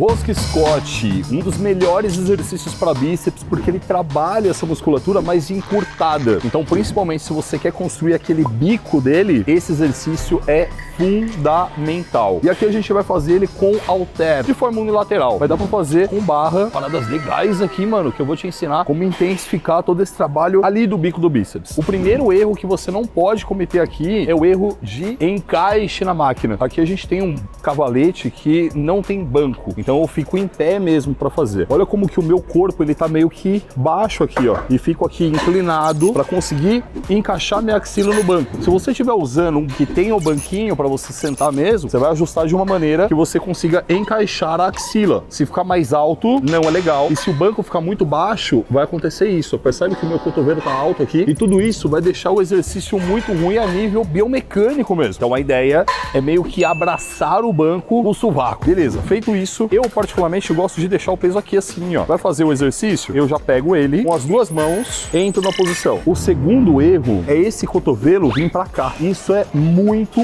Rosca Scott, um dos melhores exercícios para bíceps porque ele trabalha essa musculatura mais encurtada. Então, principalmente se você quer construir aquele bico dele, esse exercício é fundamental. E aqui a gente vai fazer ele com halter, de forma unilateral. Vai dar para fazer com barra, paradas legais aqui, mano, que eu vou te ensinar como intensificar todo esse trabalho ali do bico do bíceps. O primeiro erro que você não pode cometer aqui é o erro de encaixe na máquina. Aqui a gente tem um cavalete que não tem banco. Então eu fico em pé mesmo para fazer. Olha como que o meu corpo ele tá meio que baixo aqui, ó. E fico aqui inclinado para conseguir encaixar minha axila no banco. Se você estiver usando um que tenha o banquinho para você sentar mesmo, você vai ajustar de uma maneira que você consiga encaixar a axila. Se ficar mais alto, não é legal. E se o banco ficar muito baixo, vai acontecer isso. Percebe que o meu cotovelo tá alto aqui? E tudo isso vai deixar o exercício muito ruim a nível biomecânico mesmo. Então a ideia é meio que abraçar o banco no sovaco. Beleza, feito isso, eu particularmente gosto de deixar o peso aqui assim, ó. Vai fazer o exercício, eu já pego ele com as duas mãos, entro na posição. O segundo erro é esse cotovelo vir pra cá. Isso é muito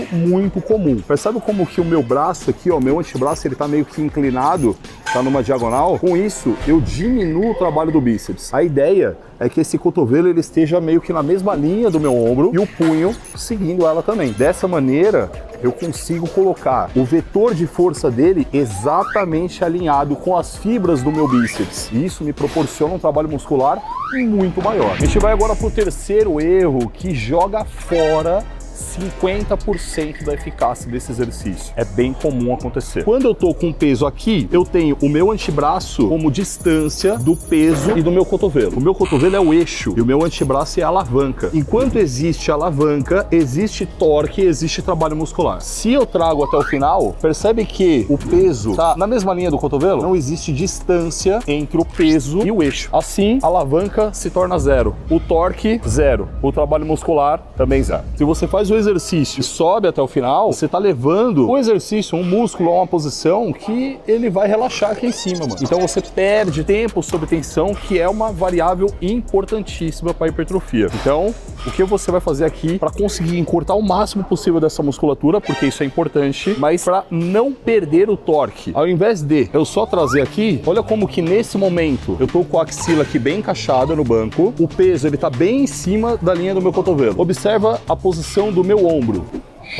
comum. Percebe como que o meu braço aqui, ó, meu antebraço, ele tá meio que inclinado, tá numa diagonal? Com isso, eu diminuo o trabalho do bíceps. A ideia é que esse cotovelo ele esteja meio que na mesma linha do meu ombro e o punho seguindo ela também. Dessa maneira, eu consigo colocar o vetor de força dele exatamente alinhado com as fibras do meu bíceps. E isso me proporciona um trabalho muscular muito maior. A gente vai agora para o terceiro erro, que joga fora 50% da eficácia desse exercício. É bem comum acontecer. Quando eu tô com peso aqui, eu tenho o meu antebraço como distância do peso e do meu cotovelo. O meu cotovelo é o eixo e o meu antebraço é a alavanca. Enquanto existe alavanca, existe torque, existe trabalho muscular. Se eu trago até o final, percebe que o peso tá na mesma linha do cotovelo? Não existe distância entre o peso e o eixo. Assim, a alavanca se torna zero. O torque, zero. O trabalho muscular, também zero. Se você faz o exercício e sobe até o final, você tá levando o exercício, um músculo a uma posição que ele vai relaxar aqui em cima, mano. Então você perde tempo sob tensão, que é uma variável importantíssima para hipertrofia. Então, o que você vai fazer aqui para conseguir encurtar o máximo possível dessa musculatura, porque isso é importante, mas para não perder o torque. Ao invés de eu só trazer aqui, olha como que nesse momento eu tô com a axila aqui bem encaixada no banco, o peso ele tá bem em cima da linha do meu cotovelo. Observa a posição do meu ombro.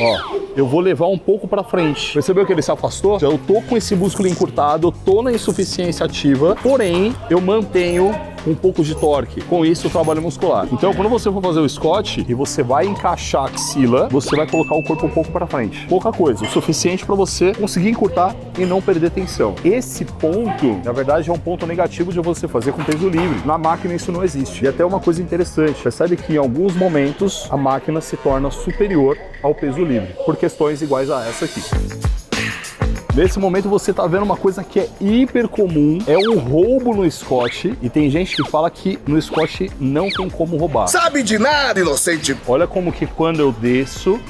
Ó, eu vou levar um pouco para frente. Percebeu que ele se afastou? Já eu tô com esse músculo encurtado, eu tô na insuficiência ativa, porém eu mantenho um pouco de torque. Com isso, o trabalho muscular. Então, quando você for fazer o Scott e você vai encaixar a axila, você vai colocar o corpo um pouco para frente. Pouca coisa, o suficiente para você conseguir encurtar e não perder tensão. Esse ponto, na verdade, é um ponto negativo de você fazer com peso livre. Na máquina isso não existe. E até uma coisa interessante, percebe que em alguns momentos a máquina se torna superior ao peso livre, por questões iguais a essa aqui. Nesse momento você tá vendo uma coisa que é hiper comum, é um roubo no Scott, e tem gente que fala que no Scott não tem como roubar. Sabe de nada, inocente! Olha como que quando eu desço,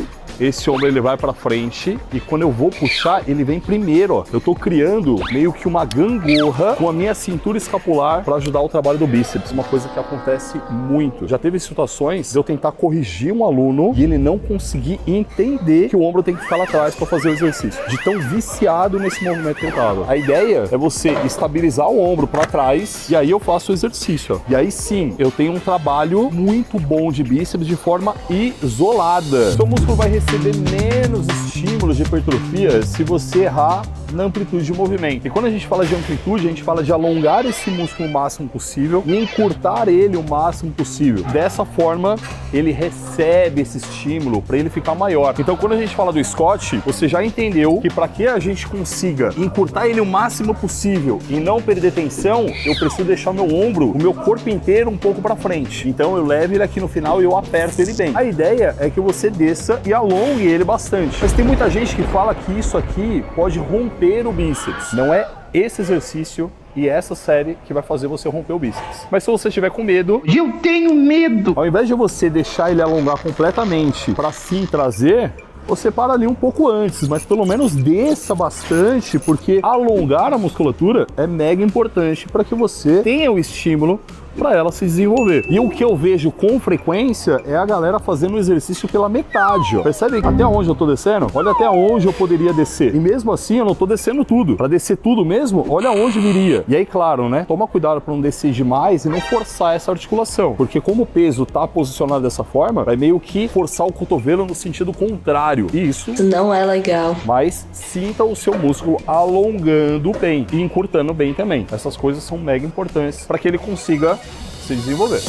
esse ombro ele vai pra frente e quando eu vou puxar, ele vem primeiro, ó. Eu tô criando meio que uma gangorra com a minha cintura escapular para ajudar o trabalho do bíceps. Uma coisa que acontece muito. Já teve situações de eu tentar corrigir um aluno e ele não conseguir entender que o ombro tem que ficar lá atrás para fazer o exercício. De tão viciado nesse movimento que eu tava. A ideia é você estabilizar o ombro para trás e aí eu faço o exercício, ó. E aí sim, eu tenho um trabalho muito bom de bíceps de forma isolada. Então o músculo vai receber menos estímulos de hipertrofia se você errar na amplitude de movimento. E quando a gente fala de amplitude, a gente fala de alongar esse músculo o máximo possível e encurtar ele o máximo possível. Dessa forma, ele recebe esse estímulo para ele ficar maior. Então, quando a gente fala do Scott, você já entendeu que para que a gente consiga encurtar ele o máximo possível e não perder tensão, eu preciso deixar meu ombro, o meu corpo inteiro um pouco para frente. Então, eu levo ele aqui no final e eu aperto ele bem. A ideia é que você desça e alongue ele bastante. Mas tem muita gente que fala que isso aqui pode romper o bíceps. Não é esse exercício e essa série que vai fazer você romper o bíceps. Mas se você estiver com medo... Eu tenho medo! Ao invés de você deixar ele alongar completamente para sim trazer, você para ali um pouco antes, mas pelo menos desça bastante, porque alongar a musculatura é mega importante para que você tenha o estímulo para ela se desenvolver. E o que eu vejo com frequência é a galera fazendo o exercício pela metade, ó. Percebe até onde eu tô descendo? Olha até onde eu poderia descer. E mesmo assim eu não tô descendo tudo. Para descer tudo mesmo, olha onde viria. E aí, claro, né? Toma cuidado para não descer demais e não forçar essa articulação. Porque como o peso tá posicionado dessa forma, vai meio que forçar o cotovelo no sentido contrário. E isso não é legal. Mas sinta o seu músculo alongando bem e encurtando bem também. Essas coisas são mega importantes para que ele consiga se desenvolver.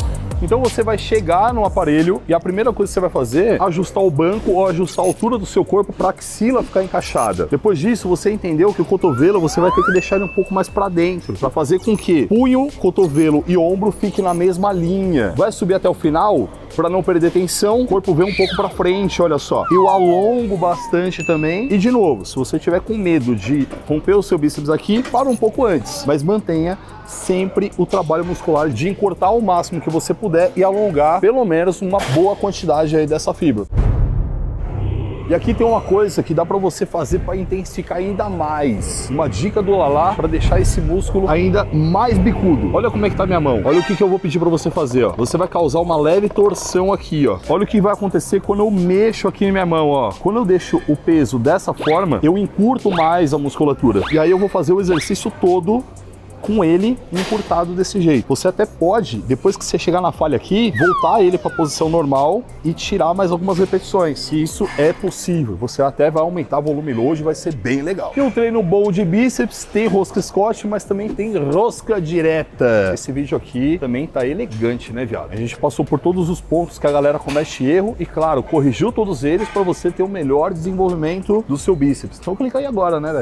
Então você vai chegar no aparelho e a primeira coisa que você vai fazer é ajustar o banco ou ajustar a altura do seu corpo para a axila ficar encaixada. Depois disso, você entendeu que o cotovelo você vai ter que deixar ele um pouco mais para dentro, para fazer com que punho, cotovelo e ombro fiquem na mesma linha. Vai subir até o final para não perder tensão, o corpo vem um pouco para frente, olha só. Eu alongo bastante também. E de novo, se você tiver com medo de romper o seu bíceps aqui, para um pouco antes, mas mantenha sempre o trabalho muscular de encurtar o máximo que você puder e alongar pelo menos uma boa quantidade aí dessa fibra. E aqui tem uma coisa que dá para você fazer para intensificar ainda mais. Uma dica do Lala para deixar esse músculo ainda mais bicudo. Olha como é que tá minha mão. Olha o que eu vou pedir para você fazer, ó. Você vai causar uma leve torção aqui, ó. Olha o que vai acontecer quando eu mexo aqui na minha mão, ó. Quando eu deixo o peso dessa forma, eu encurto mais a musculatura. E aí eu vou fazer o exercício todo com ele encurtado desse jeito. Você até pode, depois que você chegar na falha aqui, voltar ele para a posição normal e tirar mais algumas repetições. E isso é possível. Você até vai aumentar o volume load, vai ser bem legal. E um treino bom de bíceps, tem rosca Scott, mas também tem rosca direta. Esse vídeo aqui também tá elegante, né, viado? A gente passou por todos os pontos que a galera comete erro e, claro, corrigiu todos eles para você ter o melhor desenvolvimento do seu bíceps. Então clica aí agora, né, velho?